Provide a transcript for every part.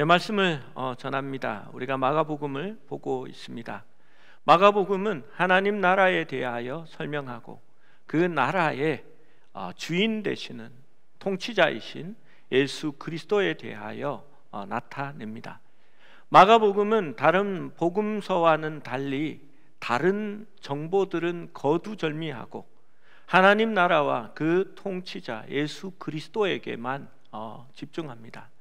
말씀을 전합니다. 우리가 마가복음을 보고 있습니다. 마가복음은 하나님 나라에 대하여 설명하고 그 나라의 주인 되시는 통치자이신 예수 그리스도에 대하여 나타냅니다. 마가복음은 다른 복음서와는 달리 다른 정보들은 거두절미하고 하나님 나라와 그 통치자 예수 그리스도에게만 집중합니다.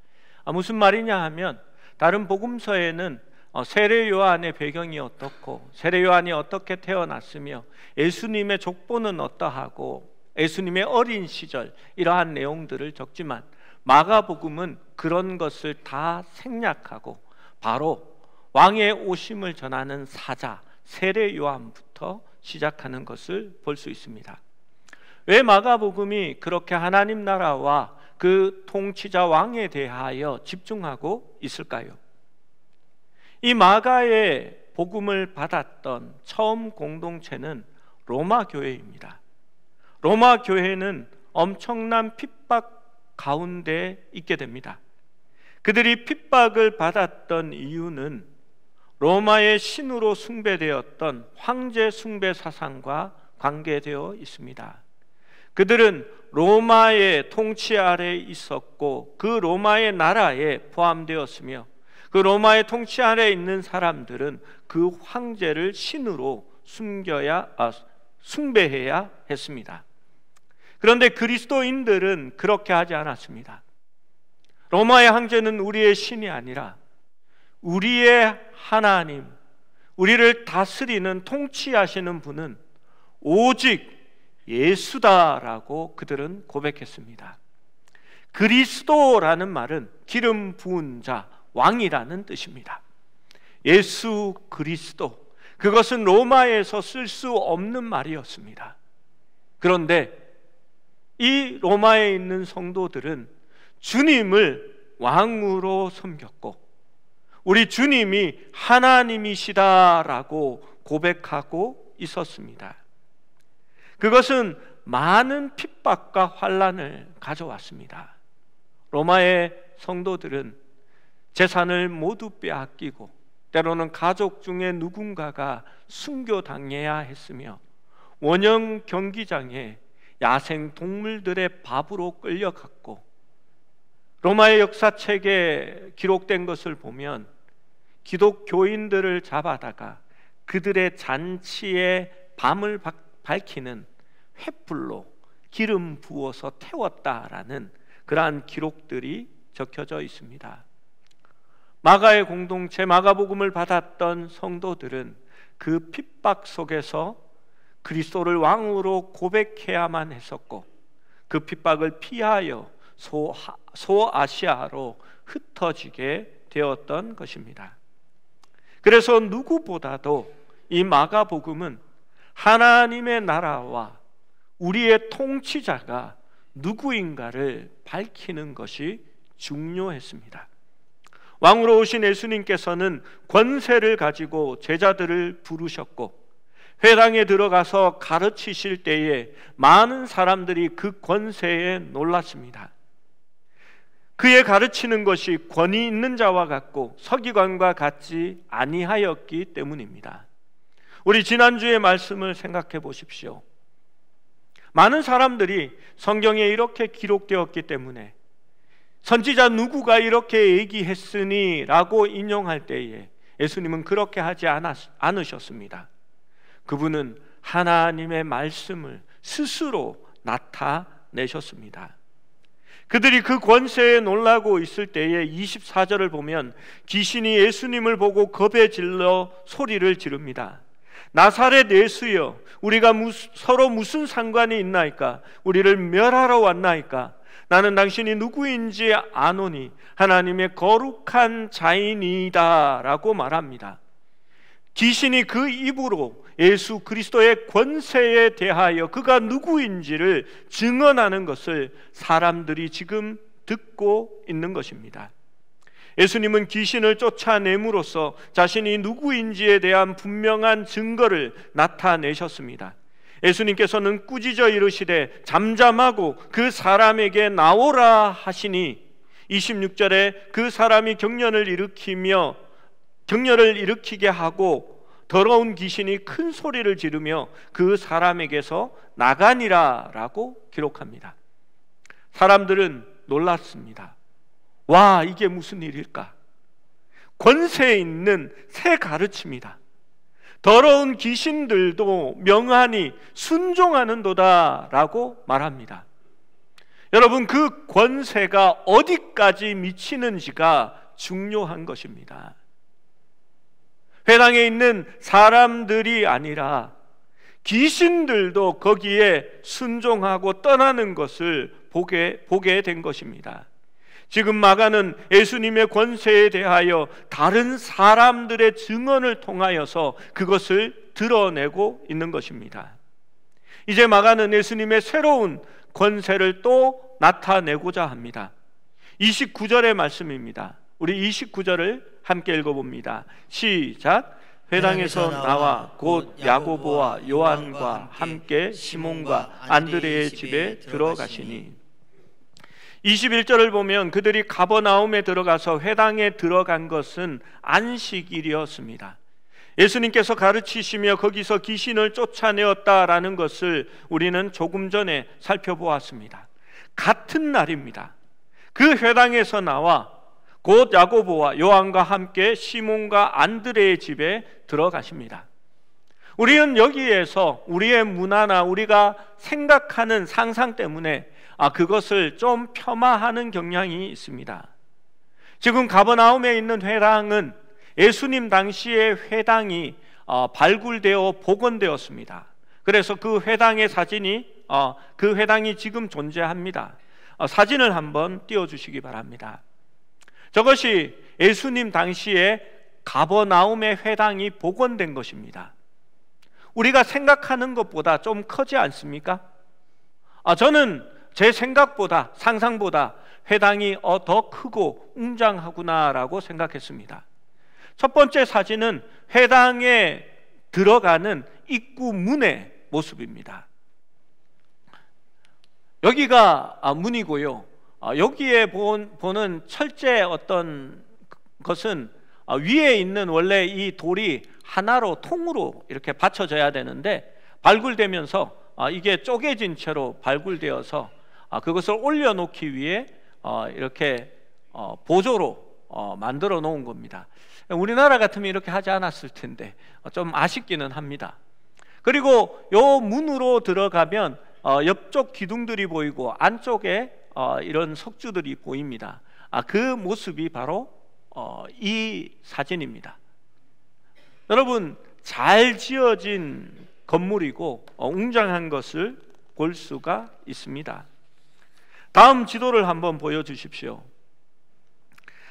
무슨 말이냐 하면 다른 복음서에는 세례 요한의 배경이 어떻고 세례 요한이 어떻게 태어났으며 예수님의 족보는 어떠하고 예수님의 어린 시절 이러한 내용들을 적지만 마가복음은 그런 것을 다 생략하고 바로 왕의 오심을 전하는 사자 세례 요한부터 시작하는 것을 볼 수 있습니다. 왜 마가복음이 그렇게 하나님 나라와 그 통치자 왕에 대하여 집중하고 있을까요? 이 마가의 복음을 받았던 처음 공동체는 로마 교회입니다. 로마 교회는 엄청난 핍박 가운데 있게 됩니다. 그들이 핍박을 받았던 이유는 로마의 신으로 숭배되었던 황제 숭배 사상과 관계되어 있습니다. 그들은 로마의 통치 아래에 있었고 그 로마의 나라에 포함되었으며 그 로마의 통치 아래에 있는 사람들은 그 황제를 신으로 숭배해야 했습니다. 그런데 그리스도인들은 그렇게 하지 않았습니다. 로마의 황제는 우리의 신이 아니라 우리의 하나님, 우리를 다스리는 통치하시는 분은 오직 예수다라고 그들은 고백했습니다. 그리스도라는 말은 기름 부은 자, 왕이라는 뜻입니다. 예수 그리스도, 그것은 로마에서 쓸 수 없는 말이었습니다. 그런데 이 로마에 있는 성도들은 주님을 왕으로 섬겼고 우리 주님이 하나님이시다라고 고백하고 있었습니다. 그것은 많은 핍박과 환난을 가져왔습니다. 로마의 성도들은 재산을 모두 빼앗기고 때로는 가족 중에 누군가가 순교당해야 했으며 원형 경기장에 야생 동물들의 밥으로 끌려갔고 로마의 역사책에 기록된 것을 보면 기독교인들을 잡아다가 그들의 잔치에 밤을 밝히는 횃불로 기름 부어서 태웠다라는 그러한 기록들이 적혀져 있습니다. 마가의 공동체, 마가복음을 받았던 성도들은 그 핍박 속에서 그리스도를 왕으로 고백해야만 했었고 그 핍박을 피하여 소아시아로 흩어지게 되었던 것입니다. 그래서 누구보다도 이 마가복음은 하나님의 나라와 우리의 통치자가 누구인가를 밝히는 것이 중요했습니다. 왕으로 오신 예수님께서는 권세를 가지고 제자들을 부르셨고 회당에 들어가서 가르치실 때에 많은 사람들이 그 권세에 놀랐습니다. 그의 가르치는 것이 권위 있는 자와 같고 서기관과 같지 아니하였기 때문입니다. 우리 지난주의 말씀을 생각해 보십시오. 많은 사람들이 성경에 이렇게 기록되었기 때문에 선지자 누구가 이렇게 얘기했으니 라고 인용할 때에 예수님은 그렇게 하지 않으셨습니다. 그분은 하나님의 말씀을 스스로 나타내셨습니다. 그들이 그 권세에 놀라고 있을 때에 24절을 보면 귀신이 예수님을 보고 겁에 질러 소리를 지릅니다. 나사렛 예수여, 우리가 서로 무슨 상관이 있나이까? 우리를 멸하러 왔나이까? 나는 당신이 누구인지 아노니 하나님의 거룩한 자이니이다 라고 말합니다. 귀신이 그 입으로 예수 그리스도의 권세에 대하여 그가 누구인지를 증언하는 것을 사람들이 지금 듣고 있는 것입니다. 예수님은 귀신을 쫓아냄으로써 자신이 누구인지에 대한 분명한 증거를 나타내셨습니다. 예수님께서는 꾸짖어 이르시되 잠잠하고 그 사람에게 나오라 하시니 26절에 그 사람이 격렬을 일으키게 하고 더러운 귀신이 큰 소리를 지르며 그 사람에게서 나가니라 라고 기록합니다. 사람들은 놀랐습니다. 와, 이게 무슨 일일까? 권세 있는 새 가르침이다. 더러운 귀신들도 명하니 순종하는도다 라고 말합니다. 여러분, 그 권세가 어디까지 미치는지가 중요한 것입니다. 회당에 있는 사람들이 아니라 귀신들도 거기에 순종하고 떠나는 것을 보게 된 것입니다. 지금 마가는 예수님의 권세에 대하여 다른 사람들의 증언을 통하여서 그것을 드러내고 있는 것입니다. 이제 마가는 예수님의 새로운 권세를 또 나타내고자 합니다. 29절의 말씀입니다. 우리 29절을 함께 읽어봅니다. 시작. 회당에서 나와 곧 야고보와 요한과 함께 시몬과 안드레의 집에 들어가시니. 21절을 보면 그들이 가버나움에 들어가서 회당에 들어간 것은 안식일이었습니다. 예수님께서 가르치시며 거기서 귀신을 쫓아내었다라는 것을 우리는 조금 전에 살펴보았습니다. 같은 날입니다. 그 회당에서 나와 곧 야고보와 요한과 함께 시몬과 안드레의 집에 들어가십니다. 우리는 여기에서 우리의 문화나 우리가 생각하는 상상 때문에 그것을 좀 폄하하는 경향이 있습니다. 지금 가버나움에 있는 회당은 예수님 당시의 회당이 발굴되어 복원되었습니다. 그래서 그 회당의 사진이 그 회당이 지금 존재합니다. 사진을 한번 띄워주시기 바랍니다. 저것이 예수님 당시에 가버나움의 회당이 복원된 것입니다. 우리가 생각하는 것보다 좀 크지 않습니까? 저는 제 생각보다, 상상보다 회당이 더 크고 웅장하구나라고 생각했습니다. 첫 번째 사진은 회당에 들어가는 입구 문의 모습입니다. 여기가 문이고요. 여기에 보는 철제 어떤 것은 위에 있는 원래 이 돌이 하나로 통으로 이렇게 받쳐져야 되는데 발굴되면서 이게 쪼개진 채로 발굴되어서 그것을 올려놓기 위해 이렇게 보조로 만들어 놓은 겁니다. 우리나라 같으면 이렇게 하지 않았을 텐데 좀 아쉽기는 합니다. 그리고 요 문으로 들어가면 옆쪽 기둥들이 보이고 안쪽에 이런 석주들이 보입니다. 그 모습이 바로 이 사진입니다. 여러분, 잘 지어진 건물이고 웅장한 것을 볼 수가 있습니다. 다음 지도를 한번 보여주십시오.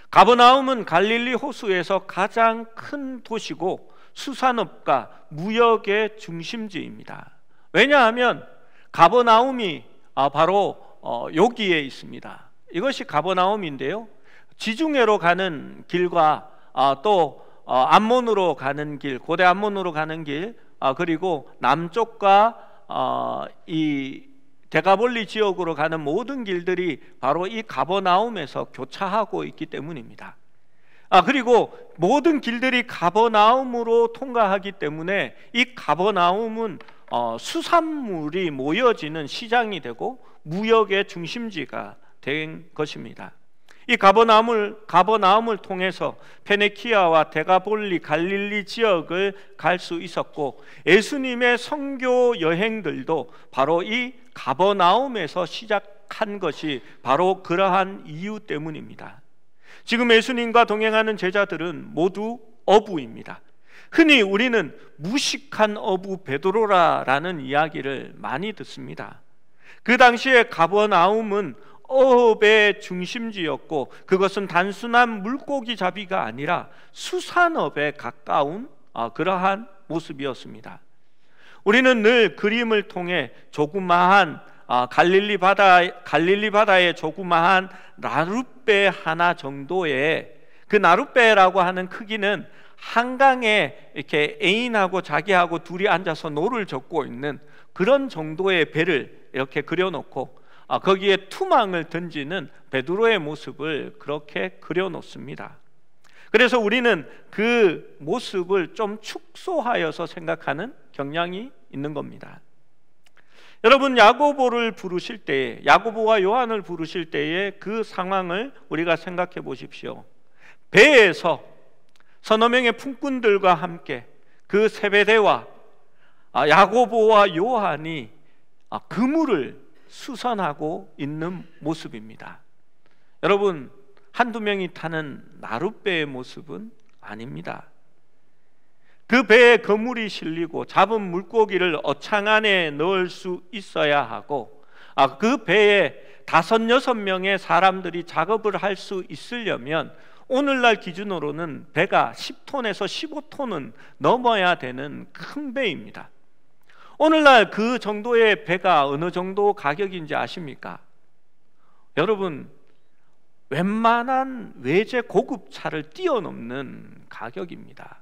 가버나움은 갈릴리 호수에서 가장 큰 도시고 수산업과 무역의 중심지입니다. 왜냐하면 가버나움이 바로 여기에 있습니다. 이것이 가버나움인데요, 지중해로 가는 길과 또 암몬으로 가는 길, 고대 암몬으로 가는 길, 그리고 남쪽과 이 데가볼리 지역으로 가는 모든 길들이 바로 이 가버나움에서 교차하고 있기 때문입니다. 그리고 모든 길들이 가버나움으로 통과하기 때문에 이 가버나움은 수산물이 모여지는 시장이 되고 무역의 중심지가 된 것입니다. 이 가버나움을 통해서 페네키아와 데가볼리, 갈릴리 지역을 갈 수 있었고 예수님의 선교 여행들도 바로 이 가버나움에서 시작한 것이 바로 그러한 이유 때문입니다. 지금 예수님과 동행하는 제자들은 모두 어부입니다. 흔히 우리는 무식한 어부 베드로라라는 이야기를 많이 듣습니다. 그 당시에 가버나움은 어업의 중심지였고 그것은 단순한 물고기 잡이가 아니라 수산업에 가까운 그러한 모습이었습니다. 우리는 늘 그림을 통해 조그마한 갈릴리 바다의 조그마한 나룻배 하나 정도의, 그 나룻배라고 하는 크기는 한강에 이렇게 애인하고 자기하고 둘이 앉아서 노를 젓고 있는 그런 정도의 배를 이렇게 그려놓고 거기에 투망을 던지는 베드로의 모습을 그렇게 그려놓습니다. 그래서 우리는 그 모습을 좀 축소하여서 생각하는 경향이 있는 겁니다. 여러분, 야고보를 부르실 때에, 야고보와 요한을 부르실 때에 그 상황을 우리가 생각해 보십시오. 배에서 서너 명의 품꾼들과 함께 그 세베대와 야고보와 요한이 그물을 수선하고 있는 모습입니다. 여러분, 한두 명이 타는 나룻배의 모습은 아닙니다. 그 배에 그물이 실리고 잡은 물고기를 어창 안에 넣을 수 있어야 하고, 그 배에 5-6명의 사람들이 작업을 할 수 있으려면 오늘날 기준으로는 배가 10톤에서 15톤은 넘어야 되는 큰 배입니다. 오늘날 그 정도의 배가 어느 정도 가격인지 아십니까? 여러분, 웬만한 외제 고급차를 뛰어넘는 가격입니다.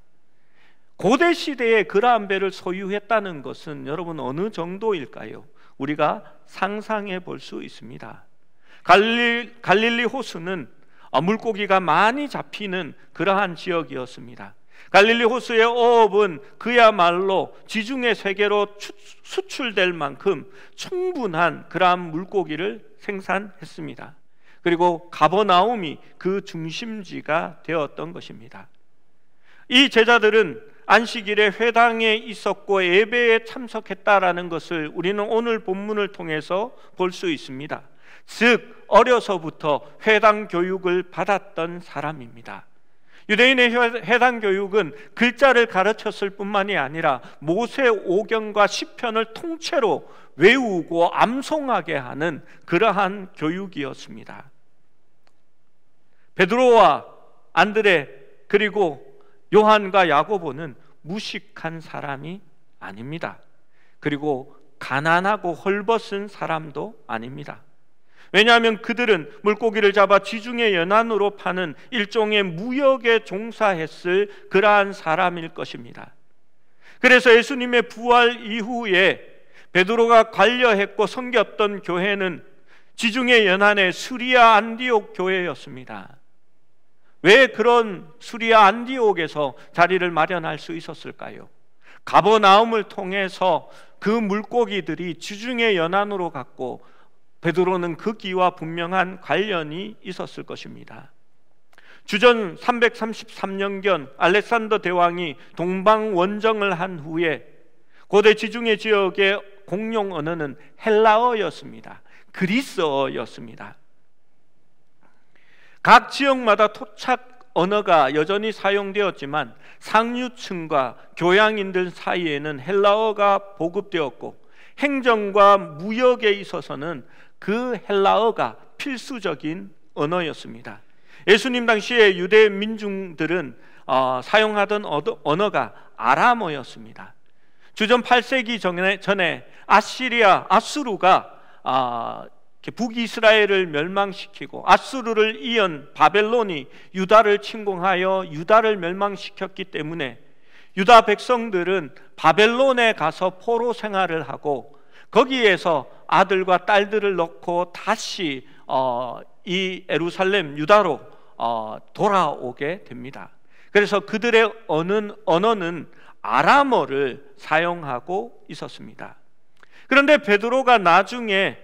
고대 시대에 그러한 배를 소유했다는 것은 여러분 어느 정도일까요? 우리가 상상해 볼 수 있습니다. 갈릴리 호수는 물고기가 많이 잡히는 그러한 지역이었습니다. 갈릴리 호수의 어업은 그야말로 지중해 세계로 수출될 만큼 충분한 그러한 물고기를 생산했습니다. 그리고 가버나움이 그 중심지가 되었던 것입니다. 이 제자들은 안식일에 회당에 있었고 예배에 참석했다라는 것을 우리는 오늘 본문을 통해서 볼 수 있습니다. 즉 어려서부터 회당 교육을 받았던 사람입니다. 유대인의 회당 교육은 글자를 가르쳤을 뿐만이 아니라 모세오경과 시편을 통째로 외우고 암송하게 하는 그러한 교육이었습니다. 베드로와 안드레 그리고 요한과 야고보는 무식한 사람이 아닙니다. 그리고 가난하고 헐벗은 사람도 아닙니다. 왜냐하면 그들은 물고기를 잡아 지중해 연안으로 파는 일종의 무역에 종사했을 그러한 사람일 것입니다. 그래서 예수님의 부활 이후에 베드로가 관여했고 섬겼던 교회는 지중해 연안의 수리아 안디옥 교회였습니다. 왜 그런 수리아 안디옥에서 자리를 마련할 수 있었을까요? 가버나움을 통해서 그 물고기들이 지중해 연안으로 갔고 베드로는 그 기와 분명한 관련이 있었을 것입니다. 주전 333년경 알렉산더 대왕이 동방 원정을 한 후에 고대 지중해 지역의 공용 언어는 헬라어였습니다. 그리스어였습니다. 각 지역마다 토착 언어가 여전히 사용되었지만 상류층과 교양인들 사이에는 헬라어가 보급되었고 행정과 무역에 있어서는 그 헬라어가 필수적인 언어였습니다. 예수님 당시에 유대 민중들은 사용하던 언어가 아람어였습니다. 주전 8세기 전에 아수르가 북이스라엘을 멸망시키고 아수르를 이은 바벨론이 유다를 침공하여 유다를 멸망시켰기 때문에 유다 백성들은 바벨론에 가서 포로 생활을 하고 거기에서 아들과 딸들을 넣고 다시 이 예루살렘 유다로 돌아오게 됩니다. 그래서 그들의 언어는 아람어를 사용하고 있었습니다. 그런데 베드로가 나중에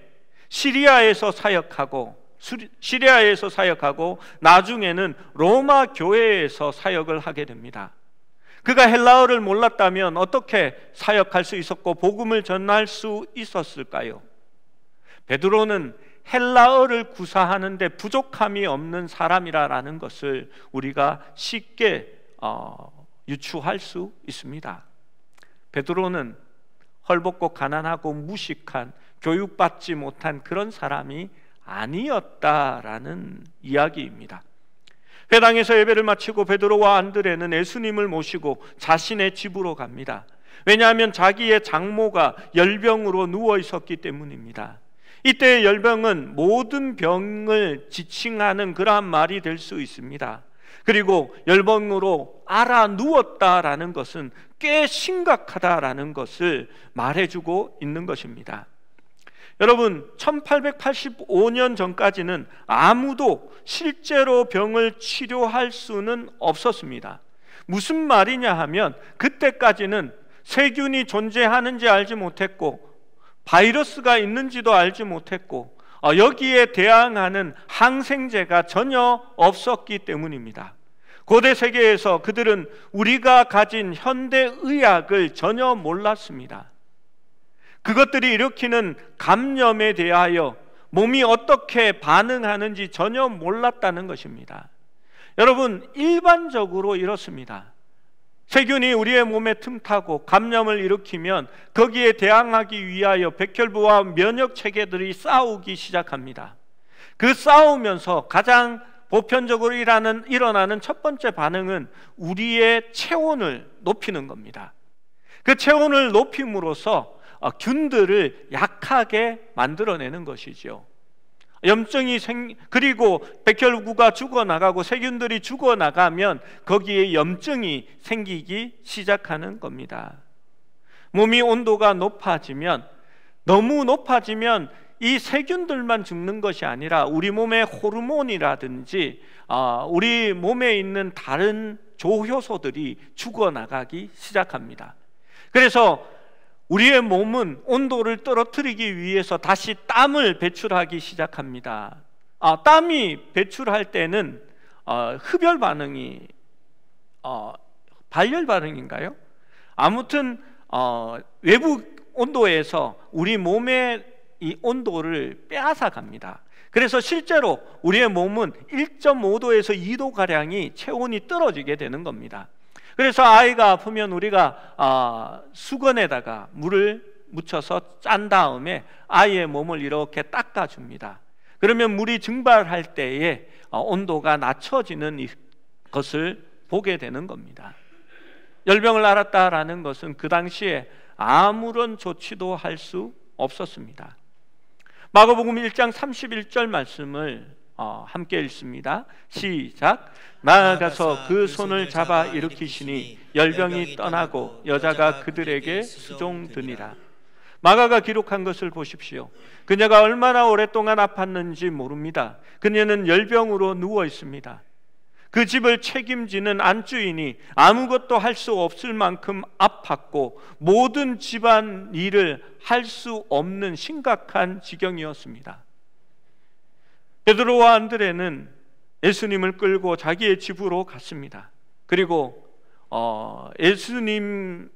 시리아에서 사역하고 나중에는 로마 교회에서 사역을 하게 됩니다. 그가 헬라어를 몰랐다면 어떻게 사역할 수 있었고 복음을 전할 수 있었을까요? 베드로는 헬라어를 구사하는데 부족함이 없는 사람이라는 것을 우리가 쉽게 유추할 수 있습니다. 베드로는 헐벗고 가난하고 무식한 교육받지 못한 그런 사람이 아니었다라는 이야기입니다. 회당에서 예배를 마치고 베드로와 안드레는 예수님을 모시고 자신의 집으로 갑니다. 왜냐하면 자기의 장모가 열병으로 누워 있었기 때문입니다. 이때의 열병은 모든 병을 지칭하는 그러한 말이 될 수 있습니다. 그리고 열병으로 알아 누웠다라는 것은 꽤 심각하다라는 것을 말해주고 있는 것입니다. 여러분, 1885년 전까지는 아무도 실제로 병을 치료할 수는 없었습니다. 무슨 말이냐 하면 그때까지는 세균이 존재하는지 알지 못했고 바이러스가 있는지도 알지 못했고 여기에 대항하는 항생제가 전혀 없었기 때문입니다. 고대 세계에서 그들은 우리가 가진 현대의학을 전혀 몰랐습니다. 그것들이 일으키는 감염에 대하여 몸이 어떻게 반응하는지 전혀 몰랐다는 것입니다. 여러분, 일반적으로 이렇습니다. 세균이 우리의 몸에 틈타고 감염을 일으키면 거기에 대항하기 위하여 백혈부와 면역 체계들이 싸우기 시작합니다. 그 싸우면서 가장 보편적으로 일어나는 첫 번째 반응은 우리의 체온을 높이는 겁니다. 그 체온을 높임으로써 균들을 약하게 만들어내는 것이죠. 염증이 그리고 백혈구가 죽어나가고 세균들이 죽어나가면 거기에 염증이 생기기 시작하는 겁니다. 몸이 온도가 높아지면, 너무 높아지면 이 세균들만 죽는 것이 아니라 우리 몸의 호르몬이라든지 우리 몸에 있는 다른 조효소들이 죽어나가기 시작합니다. 그래서 우리의 몸은 온도를 떨어뜨리기 위해서 다시 땀을 배출하기 시작합니다. 땀이 배출할 때는 흡열 반응이 발열 반응인가요? 아무튼 외부 온도에서 우리 몸의 이 온도를 빼앗아 갑니다. 그래서 실제로 우리의 몸은 1.5도에서 2도가량이 체온이 떨어지게 되는 겁니다. 그래서 아이가 아프면 우리가 수건에다가 물을 묻혀서 짠 다음에 아이의 몸을 이렇게 닦아줍니다. 그러면 물이 증발할 때에 온도가 낮춰지는 것을 보게 되는 겁니다. 열병을 앓았다라는 것은 그 당시에 아무런 조치도 할 수 없었습니다. 마가복음 1장 31절 말씀을 함께 읽습니다. 시작. 나아가서 그 손을 잡아 일으키시니 열병이 떠나고 여자가 그들에게 수종드니라. 마가가 기록한 것을 보십시오. 그녀가 얼마나 오랫동안 아팠는지 모릅니다. 그녀는 열병으로 누워 있습니다. 그 집을 책임지는 안주인이 아무것도 할 수 없을 만큼 아팠고 모든 집안 일을 할 수 없는 심각한 지경이었습니다. 베드로와 안드레는 예수님을 끌고 자기의 집으로 갔습니다. 그리고 예수님께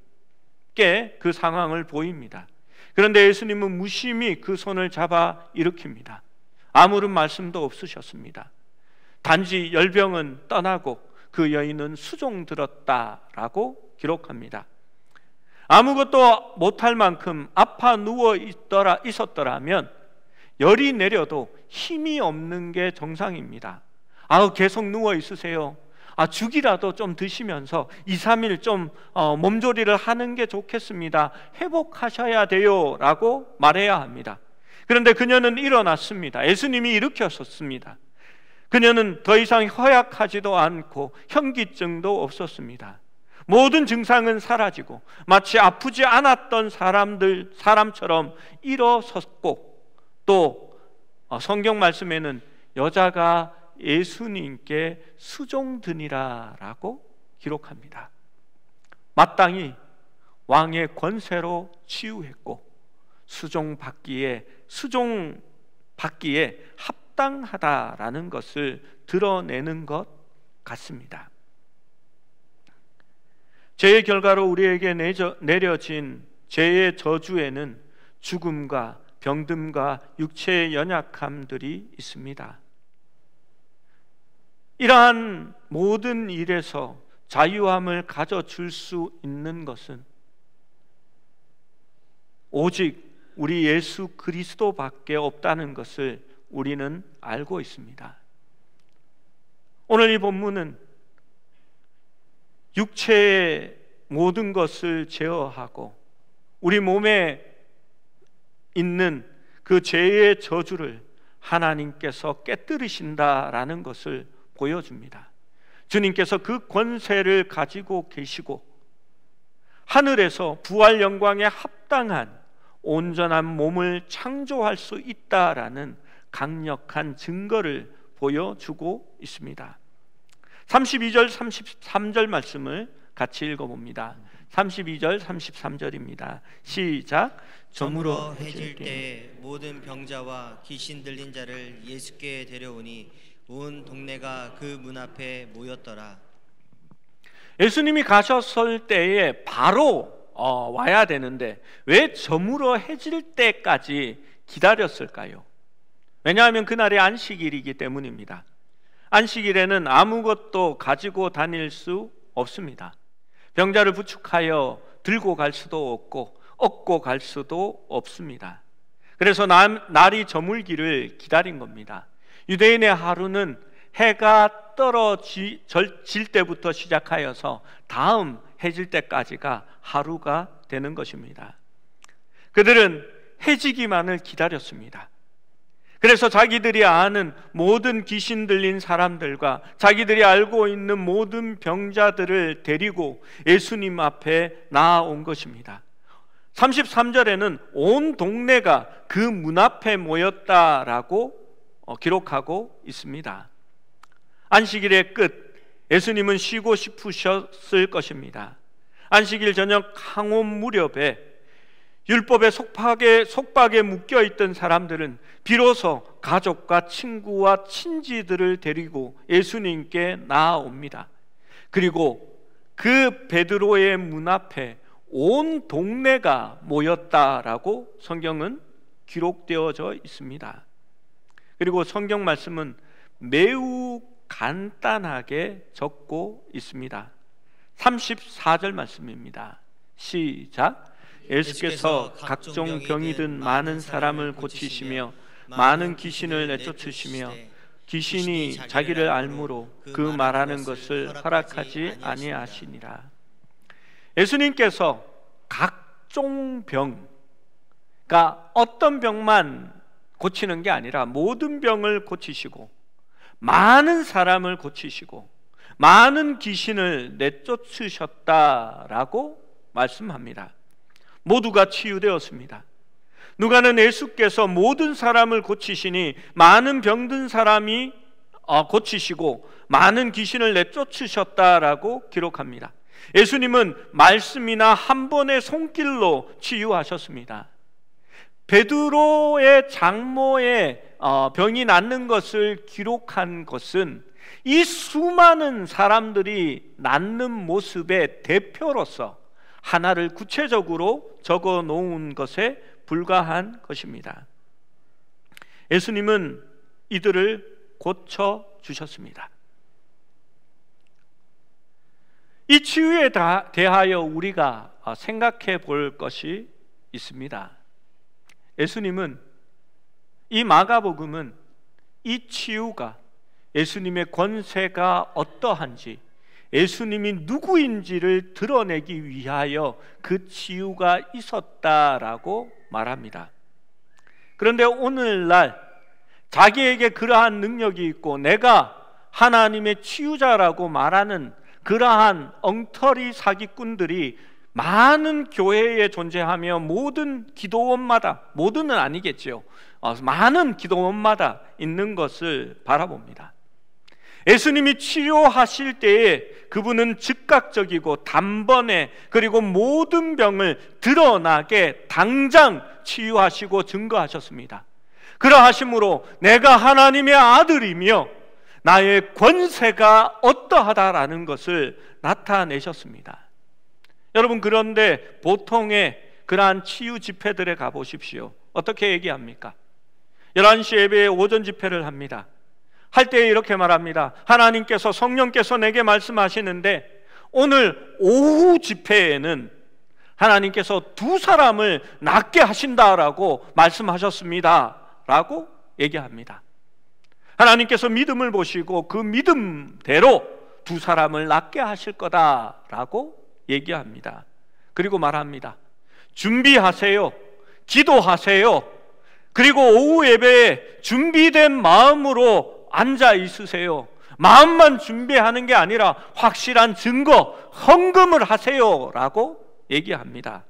그 상황을 보입니다. 그런데 예수님은 무심히 그 손을 잡아 일으킵니다. 아무런 말씀도 없으셨습니다. 단지 열병은 떠나고 그 여인은 수종들었다라고 기록합니다. 아무것도 못할 만큼 아파 누워 있었더라면 열이 내려도 힘이 없는 게 정상입니다. 계속 누워 있으세요. 죽이라도 좀 드시면서 2, 3일 좀 몸조리를 하는 게 좋겠습니다. 회복하셔야 돼요 라고 말해야 합니다. 그런데 그녀는 일어났습니다. 예수님이 일으켰었습니다. 그녀는 더 이상 허약하지도 않고 현기증도 없었습니다. 모든 증상은 사라지고 마치 아프지 않았던 사람처럼 일어섰고, 또 성경 말씀에는 여자가 예수님께 수종드니라 라고 기록합니다. 마땅히 왕의 권세로 치유했고 수종받기에 합당하다라는 것을 드러내는 것 같습니다. 죄의 결과로 우리에게 내려진 죄의 저주에는 죽음과 병듦과 육체의 연약함들이 있습니다. 이러한 모든 일에서 자유함을 가져줄 수 있는 것은 오직 우리 예수 그리스도밖에 없다는 것을 우리는 알고 있습니다. 오늘 이 본문은 육체의 모든 것을 제어하고 우리 몸에 있는 그 죄의 저주를 하나님께서 깨뜨리신다라는 것을 보여줍니다. 주님께서 그 권세를 가지고 계시고 하늘에서 부활 영광에 합당한 온전한 몸을 창조할 수 있다라는 강력한 증거를 보여주고 있습니다. 32절 33절 말씀을 같이 읽어봅니다. 32절 33절입니다. 시작. 저물어 해질 때 모든 병자와 귀신 들린 자를 예수께 데려오니 온 동네가 그 문 앞에 모였더라. 예수님이 가셨을 때에 바로 와야 되는데 왜 저물어 해질 때까지 기다렸을까요? 왜냐하면 그날이 안식일이기 때문입니다. 안식일에는 아무것도 가지고 다닐 수 없습니다. 병자를 부축하여 들고 갈 수도 없고 업고 갈 수도 없습니다. 그래서 날이 저물기를 기다린 겁니다. 유대인의 하루는 해가 떨어질 때부터 시작하여서 다음 해질 때까지가 하루가 되는 것입니다. 그들은 해지기만을 기다렸습니다. 그래서 자기들이 아는 모든 귀신 들린 사람들과 자기들이 알고 있는 모든 병자들을 데리고 예수님 앞에 나아온 것입니다. 33절에는 온 동네가 그 문 앞에 모였다라고 기록하고 있습니다. 안식일의 끝, 예수님은 쉬고 싶으셨을 것입니다. 안식일 저녁 황혼 무렵에 율법의 속박에 묶여있던 사람들은 비로소 가족과 친구와 친지들을 데리고 예수님께 나아옵니다. 그리고 그 베드로의 문 앞에 온 동네가 모였다라고 성경은 기록되어져 있습니다. 그리고 성경 말씀은 매우 간단하게 적고 있습니다. 34절 말씀입니다. 시작. 예수께서 각종 병이 든 많은 사람을 고치시며 많은 귀신을 내쫓으시며 귀신이 자기를 알므로 그 말하는 것을 허락하지 아니하시니라. 예수님께서 각종 병, 그러니까 어떤 병만 고치는 게 아니라 모든 병을 고치시고 많은 사람을 고치시고 많은 귀신을 내쫓으셨다라고 말씀합니다. 모두가 치유되었습니다. 누가는 예수께서 모든 사람을 고치시니 많은 병든 사람이 고치시고 많은 귀신을 내쫓으셨다라고 기록합니다. 예수님은 말씀이나 한 번의 손길로 치유하셨습니다. 베드로의 장모의 병이 낫는 것을 기록한 것은 이 수많은 사람들이 낫는 모습의 대표로서 하나를 구체적으로 적어 놓은 것에 불과한 것입니다. 예수님은 이들을 고쳐 주셨습니다. 이 치유에 대하여 우리가 생각해 볼 것이 있습니다. 예수님은, 이 마가복음은 이 치유가, 예수님의 권세가 어떠한지, 예수님이 누구인지를 드러내기 위하여 그 치유가 있었다라고 말합니다. 그런데 오늘날 자기에게 그러한 능력이 있고 내가 하나님의 치유자라고 말하는 그러한 엉터리 사기꾼들이 많은 교회에 존재하며 모든 기도원마다, 모두는 아니겠죠, 많은 기도원마다 있는 것을 바라봅니다. 예수님이 치료하실 때에 그분은 즉각적이고 단번에, 그리고 모든 병을 드러나게 당장 치유하시고 증거하셨습니다. 그러하심으로 내가 하나님의 아들이며 나의 권세가 어떠하다라는 것을 나타내셨습니다. 여러분, 그런데 보통의 그러한 치유 집회들에 가보십시오. 어떻게 얘기합니까? 11시 예배에 오전 집회를 합니다. 할 때 이렇게 말합니다. 하나님께서, 성령께서 내게 말씀하시는데 오늘 오후 집회에는 하나님께서 2사람을 낫게 하신다라고 말씀하셨습니다 라고 얘기합니다. 하나님께서 믿음을 보시고 그 믿음대로 2사람을 낫게 하실 거다라고 얘기합니다. 그리고 말합니다. 준비하세요. 기도하세요. 그리고 오후 예배에 준비된 마음으로 앉아 있으세요. 마음만 준비하는 게 아니라 확실한 증거, 헌금을 하세요 라고 얘기합니다.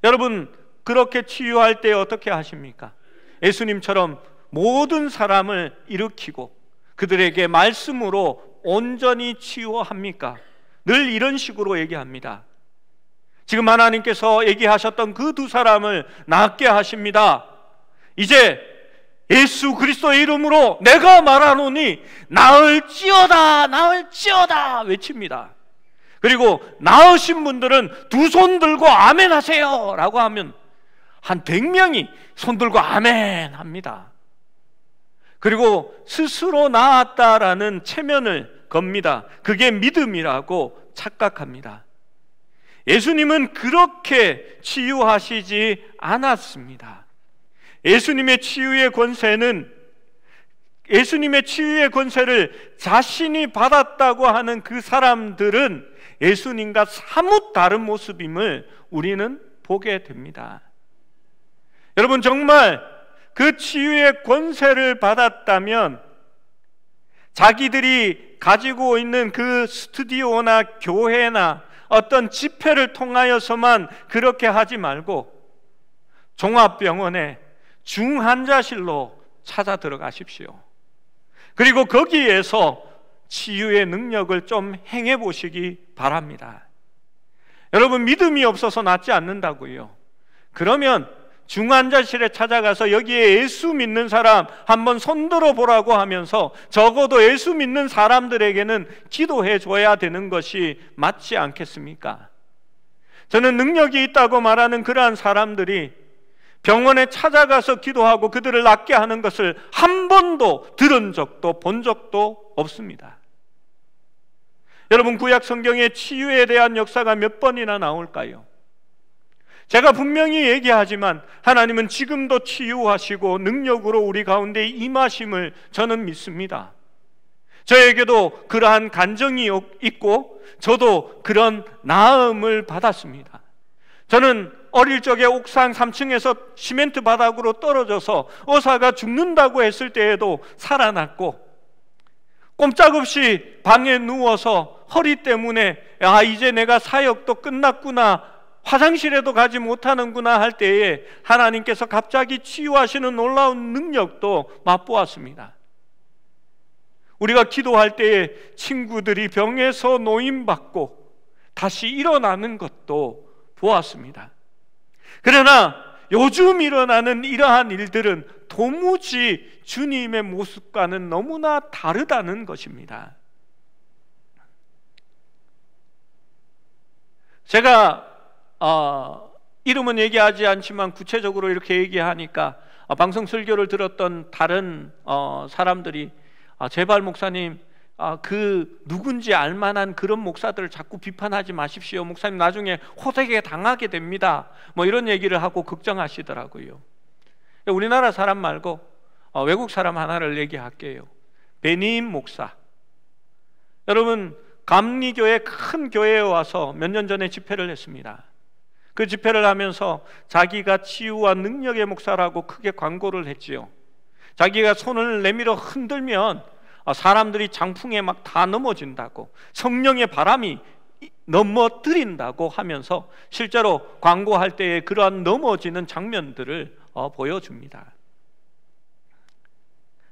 여러분, 그렇게 치유할 때 어떻게 하십니까? 예수님처럼 모든 사람을 일으키고 그들에게 말씀으로 온전히 치유합니까? 늘 이런 식으로 얘기합니다. 지금 하나님께서 얘기하셨던 그 두 사람을 낫게 하십니다. 이제 예수 그리스도의 이름으로 내가 말하노니 나을지어다, 나을지어다 외칩니다. 그리고 나으신 분들은 두 손 들고 아멘 하세요 라고 하면 한 100명이 손 들고 아멘 합니다. 그리고 스스로 나았다라는 체면을 겁니다. 그게 믿음이라고 착각합니다. 예수님은 그렇게 치유하시지 않았습니다. 예수님의 치유의 권세를 자신이 받았다고 하는 그 사람들은 예수님과 사뭇 다른 모습임을 우리는 보게 됩니다. 여러분, 정말 그 치유의 권세를 받았다면 자기들이 가지고 있는 그 스튜디오나 교회나 어떤 집회를 통하여서만 그렇게 하지 말고 종합병원에 중환자실로 찾아 들어가십시오. 그리고 거기에서 치유의 능력을 좀 행해 보시기 바랍니다. 여러분, 믿음이 없어서 낫지 않는다고요. 그러면 중환자실에 찾아가서 여기에 예수 믿는 사람 한번 손들어 보라고 하면서 적어도 예수 믿는 사람들에게는 기도해 줘야 되는 것이 맞지 않겠습니까? 저는 능력이 있다고 말하는 그러한 사람들이 병원에 찾아가서 기도하고 그들을 낫게 하는 것을 한 번도 들은 적도 본 적도 없습니다. 여러분, 구약 성경에 치유에 대한 역사가 몇 번이나 나올까요? 제가 분명히 얘기하지만 하나님은 지금도 치유하시고 능력으로 우리 가운데 임하심을 저는 믿습니다. 저에게도 그러한 간증이 있고 저도 그런 나음을 받았습니다. 저는 어릴 적에 옥상 3층에서 시멘트 바닥으로 떨어져서 의사가 죽는다고 했을 때에도 살아났고, 꼼짝없이 방에 누워서 허리 때문에 이제 내가 사역도 끝났구나, 화장실에도 가지 못하는구나 할 때에 하나님께서 갑자기 치유하시는 놀라운 능력도 맛보았습니다. 우리가 기도할 때에 친구들이 병에서 노임받고 다시 일어나는 것도 보았습니다. 그러나 요즘 일어나는 이러한 일들은 도무지 주님의 모습과는 너무나 다르다는 것입니다. 제가 이름은 얘기하지 않지만 구체적으로 이렇게 얘기하니까 방송 설교를 들었던 다른 사람들이 제발 목사님, 그 누군지 알만한 그런 목사들을 자꾸 비판하지 마십시오. 목사님 나중에 호되게 당하게 됩니다. 뭐 이런 얘기를 하고 걱정하시더라고요. 우리나라 사람 말고 외국 사람 하나를 얘기할게요. 베니임 목사. 여러분, 감리교회 큰 교회에 와서 몇 년 전에 집회를 했습니다. 그 집회를 하면서 자기가 치유와 능력의 목사라고 크게 광고를 했지요. 자기가 손을 내밀어 흔들면 사람들이 장풍에 막 다 넘어진다고, 성령의 바람이 넘어뜨린다고 하면서 실제로 광고할 때에 그러한 넘어지는 장면들을 보여줍니다.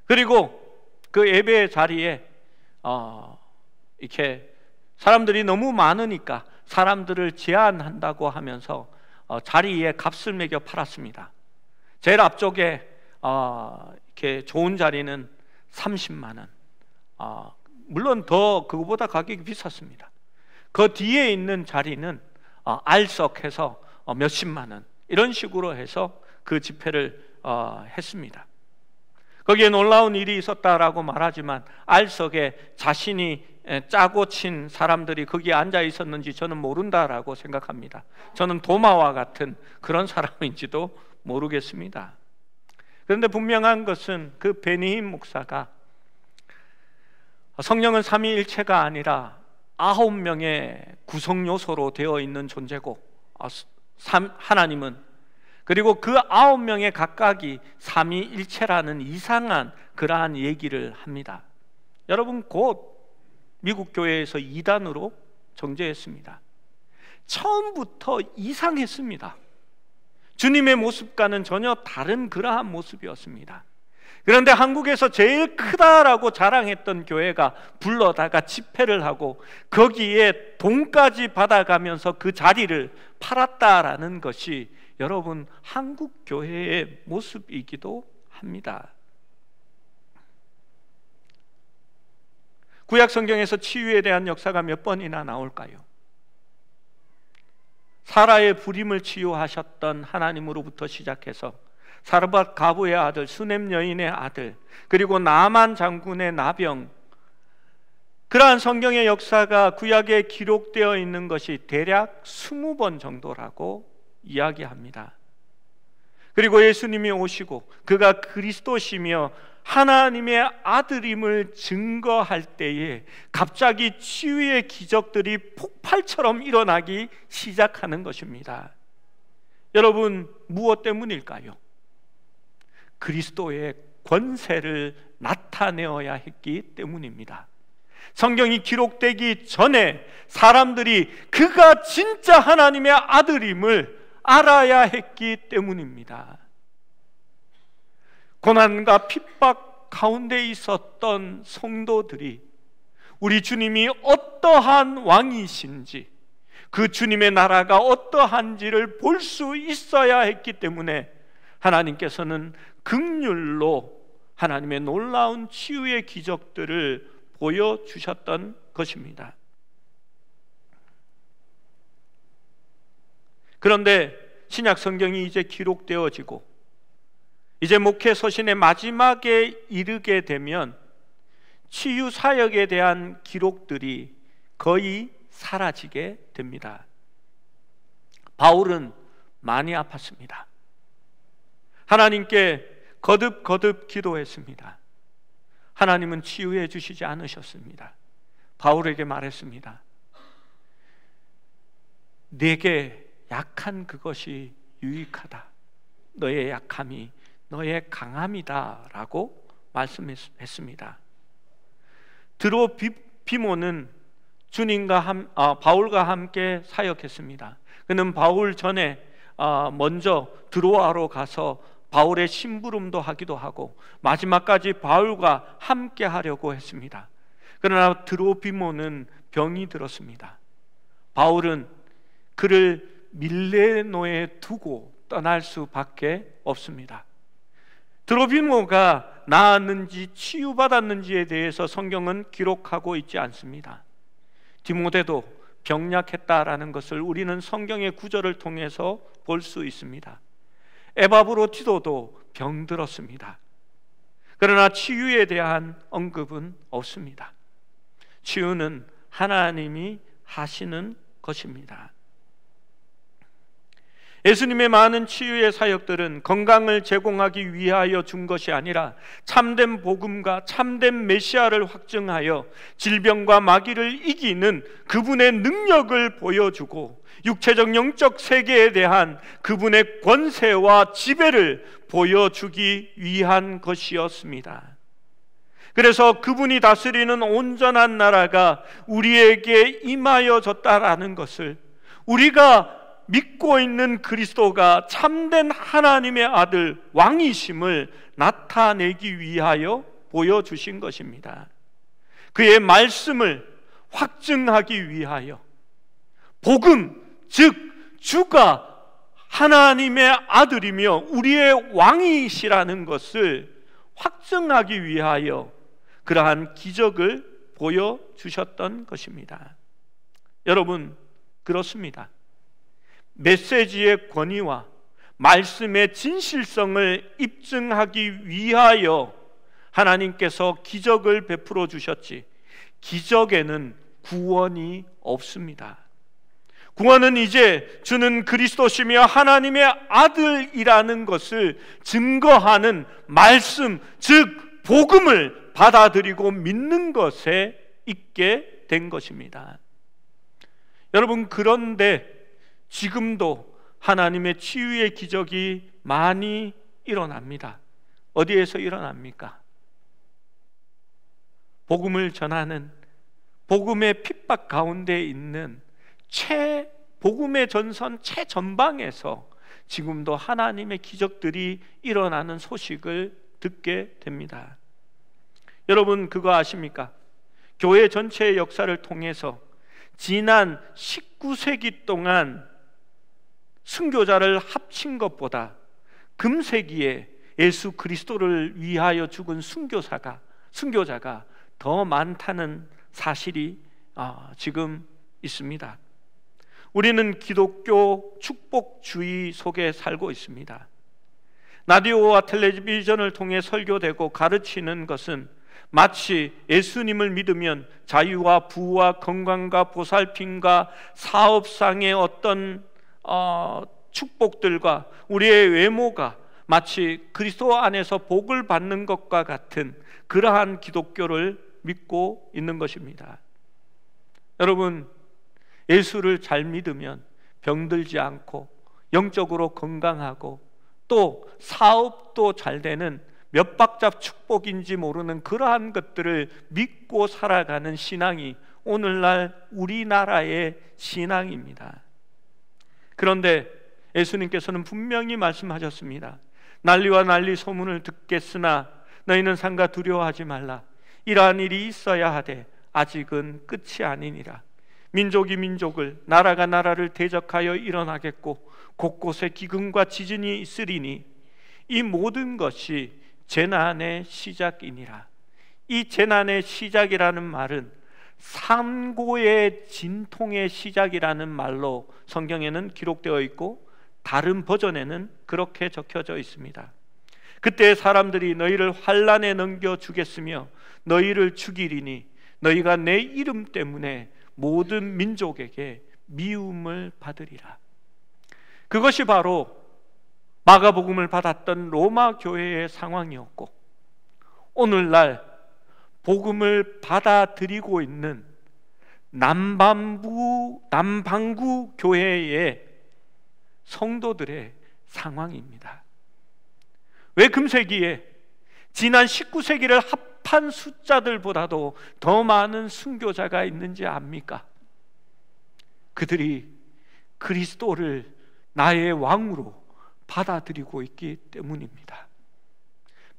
그리고 그 예배 자리에 이렇게 사람들이 너무 많으니까 사람들을 제한한다고 하면서 자리에 값을 매겨 팔았습니다. 제일 앞쪽에 이렇게 좋은 자리는 30만 원. 물론 더 그거보다 가격이 비쌌습니다. 그 뒤에 있는 자리는 알석해서 몇십만 원, 이런 식으로 해서 그 집회를 했습니다. 거기에 놀라운 일이 있었다라고 말하지만 알석에 자신이 짜고 친 사람들이 거기에 앉아 있었는지 저는 모른다라고 생각합니다. 저는 도마와 같은 그런 사람인지도 모르겠습니다. 그런데 분명한 것은 그 베니힘 목사가 성령은 삼위일체가 아니라 9명의 구성 요소로 되어 있는 존재고, 하나님은, 그리고 그 9명의 각각이 삼위일체라는 이상한 그러한 얘기를 합니다. 여러분, 곧 미국 교회에서 이단으로 정죄했습니다. 처음부터 이상했습니다. 주님의 모습과는 전혀 다른 그러한 모습이었습니다. 그런데 한국에서 제일 크다라고 자랑했던 교회가 불러다가 집회를 하고 거기에 돈까지 받아가면서 그 자리를 팔았다라는 것이 여러분 한국 교회의 모습이기도 합니다. 구약 성경에서 치유에 대한 역사가 몇 번이나 나올까요? 사라의 불임을 치유하셨던 하나님으로부터 시작해서 사르밧 가부의 아들, 수넴 여인의 아들, 그리고 나만 장군의 나병, 그러한 성경의 역사가 구약에 기록되어 있는 것이 대략 20번 정도라고 이야기합니다. 그리고 예수님이 오시고 그가 그리스도시며 하나님의 아들임을 증거할 때에 갑자기 치유의 기적들이 폭발처럼 일어나기 시작하는 것입니다. 여러분, 무엇 때문일까요? 그리스도의 권세를 나타내어야 했기 때문입니다. 성경이 기록되기 전에 사람들이 그가 진짜 하나님의 아들임을 알아야 했기 때문입니다. 고난과 핍박 가운데 있었던 성도들이 우리 주님이 어떠한 왕이신지, 그 주님의 나라가 어떠한지를 볼 수 있어야 했기 때문에 하나님께서는 긍휼로 하나님의 놀라운 치유의 기적들을 보여주셨던 것입니다. 그런데 신약 성경이 이제 기록되어지고 이제 목회 서신의 마지막에 이르게 되면 치유 사역에 대한 기록들이 거의 사라지게 됩니다. 바울은 많이 아팠습니다. 하나님께 거듭 기도했습니다. 하나님은 치유해 주시지 않으셨습니다. 바울에게 말했습니다. 내게 약한 그것이 유익하다. 너의 약함이 너의 강함이다 라고 말씀했습니다. 드로피모는 주님과 바울과 함께 사역했습니다. 그는 바울 전에 먼저 드로아로 가서 바울의 심부름도 하기도 하고 마지막까지 바울과 함께 하려고 했습니다. 그러나 드로피모는 병이 들었습니다. 바울은 그를 밀레노에 두고 떠날 수밖에 없습니다. 드로피모가 나았는지 치유받았는지에 대해서 성경은 기록하고 있지 않습니다. 디모데도 병약했다라는 것을 우리는 성경의 구절을 통해서 볼 수 있습니다. 에바브로티도도 병들었습니다. 그러나 치유에 대한 언급은 없습니다. 치유는 하나님이 하시는 것입니다. 예수님의 많은 치유의 사역들은 건강을 제공하기 위하여 준 것이 아니라 참된 복음과 참된 메시아를 확증하여 질병과 마귀를 이기는 그분의 능력을 보여주고 육체적 영적 세계에 대한 그분의 권세와 지배를 보여주기 위한 것이었습니다. 그래서 그분이 다스리는 온전한 나라가 우리에게 임하여졌다라는 것을, 우리가 믿고 있는 그리스도가 참된 하나님의 아들 왕이심을 나타내기 위하여 보여주신 것입니다. 그의 말씀을 확증하기 위하여 복음, 즉 주가 하나님의 아들이며 우리의 왕이시라는 것을 확증하기 위하여 그러한 기적을 보여주셨던 것입니다. 여러분, 그렇습니다. 메시지의 권위와 말씀의 진실성을 입증하기 위하여 하나님께서 기적을 베풀어 주셨지, 기적에는 구원이 없습니다. 구원은 이제 주는 그리스도시며 하나님의 아들이라는 것을 증거하는 말씀, 즉 복음을 받아들이고 믿는 것에 있게 된 것입니다. 여러분, 그런데 지금도 하나님의 치유의 기적이 많이 일어납니다. 어디에서 일어납니까? 복음을 전하는, 복음의 핍박 가운데 있는 복음의 전선 최전방에서 지금도 하나님의 기적들이 일어나는 소식을 듣게 됩니다. 여러분 그거 아십니까? 교회 전체의 역사를 통해서 지난 19세기 동안 순교자를 합친 것보다 금세기에 예수 그리스도를 위하여 죽은 순교자가 더 많다는 사실이 지금 있습니다. 우리는 기독교 축복주의 속에 살고 있습니다. 라디오와 텔레비전을 통해 설교되고 가르치는 것은 마치 예수님을 믿으면 자유와 부와 건강과 보살핌과 사업상의 어떤 축복들과 우리의 외모가 마치 그리스도 안에서 복을 받는 것과 같은 그러한 기독교를 믿고 있는 것입니다. 여러분, 예수를 잘 믿으면 병들지 않고 영적으로 건강하고 또 사업도 잘 되는 몇 박자 축복인지 모르는 그러한 것들을 믿고 살아가는 신앙이 오늘날 우리나라의 신앙입니다. 그런데 예수님께서는 분명히 말씀하셨습니다. 난리와 난리 소문을 듣겠으나 너희는 상가 두려워하지 말라. 이러한 일이 있어야 하되 아직은 끝이 아니니라. 민족이 민족을, 나라가 나라를 대적하여 일어나겠고 곳곳에 기근과 지진이 있으리니 이 모든 것이 재난의 시작이니라. 이 재난의 시작이라는 말은 산고의 진통의 시작이라는 말로 성경에는 기록되어 있고 다른 버전에는 그렇게 적혀져 있습니다. 그때 사람들이 너희를 환난에 넘겨주겠으며 너희를 죽이리니 너희가 내 이름 때문에 모든 민족에게 미움을 받으리라. 그것이 바로 마가복음을 받았던 로마 교회의 상황이었고 오늘날 복음을 받아들이고 있는 남반구 교회의 성도들의 상황입니다. 왜 금세기에 지난 19세기를 합한 숫자들보다도 더 많은 순교자가 있는지 압니까? 그들이 그리스도를 나의 왕으로 받아들이고 있기 때문입니다.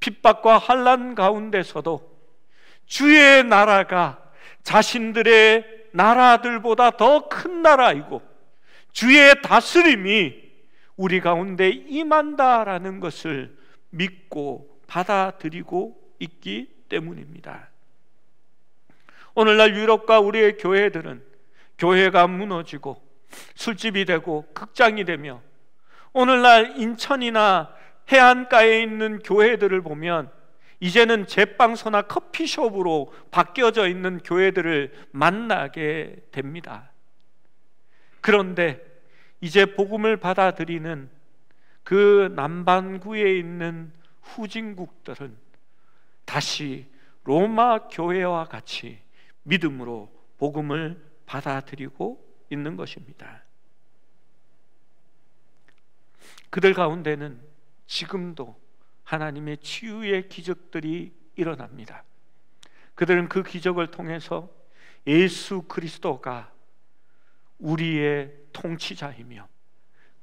핍박과 환난 가운데서도 주의 나라가 자신들의 나라들보다 더 큰 나라이고 주의 다스림이 우리 가운데 임한다라는 것을 믿고 받아들이고 있기 때문입니다. 오늘날 유럽과 우리의 교회들은 교회가 무너지고 술집이 되고 극장이 되며 오늘날 인천이나 해안가에 있는 교회들을 보면 이제는 제빵소나 커피숍으로 바뀌어져 있는 교회들을 만나게 됩니다. 그런데 이제 복음을 받아들이는 그 남반구에 있는 후진국들은 다시 로마 교회와 같이 믿음으로 복음을 받아들이고 있는 것입니다. 그들 가운데는 지금도 하나님의 치유의 기적들이 일어납니다. 그들은 그 기적을 통해서 예수 그리스도가 우리의 통치자이며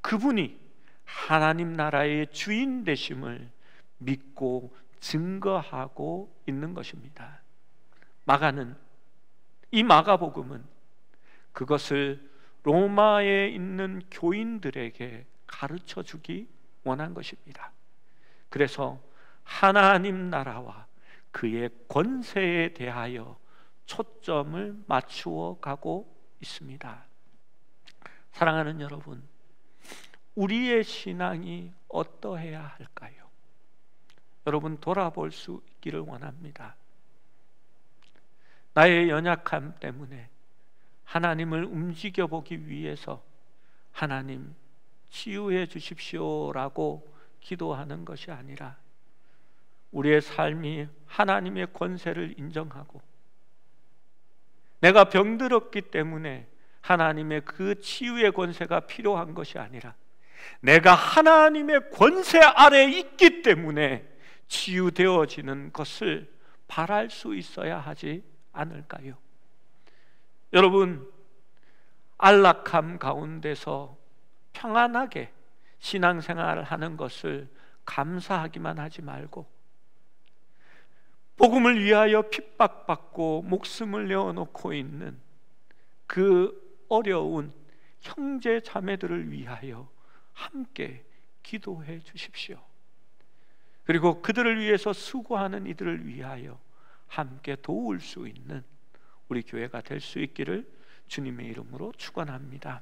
그분이 하나님 나라의 주인 되심을 믿고 증거하고 있는 것입니다. 이 마가복음은 그것을 로마에 있는 교인들에게 가르쳐 주기 원한 것입니다. 그래서 하나님 나라와 그의 권세에 대하여 초점을 맞추어 가고 있습니다. 사랑하는 여러분, 우리의 신앙이 어떠해야 할까요? 여러분 돌아볼 수 있기를 원합니다. 나의 연약함 때문에 하나님을 움직여 보기 위해서 하나님 치유해 주십시오라고 기도하는 것이 아니라 우리의 삶이 하나님의 권세를 인정하고 내가 병들었기 때문에 하나님의 그 치유의 권세가 필요한 것이 아니라 내가 하나님의 권세 아래에 있기 때문에 치유되어지는 것을 바랄 수 있어야 하지 않을까요? 여러분, 안락함 가운데서 평안하게 신앙생활을 하는 것을 감사하기만 하지 말고 복음을 위하여 핍박받고 목숨을 내어놓고 있는 그 어려운 형제 자매들을 위하여 함께 기도해 주십시오. 그리고 그들을 위해서 수고하는 이들을 위하여 함께 도울 수 있는 우리 교회가 될 수 있기를 주님의 이름으로 축원합니다.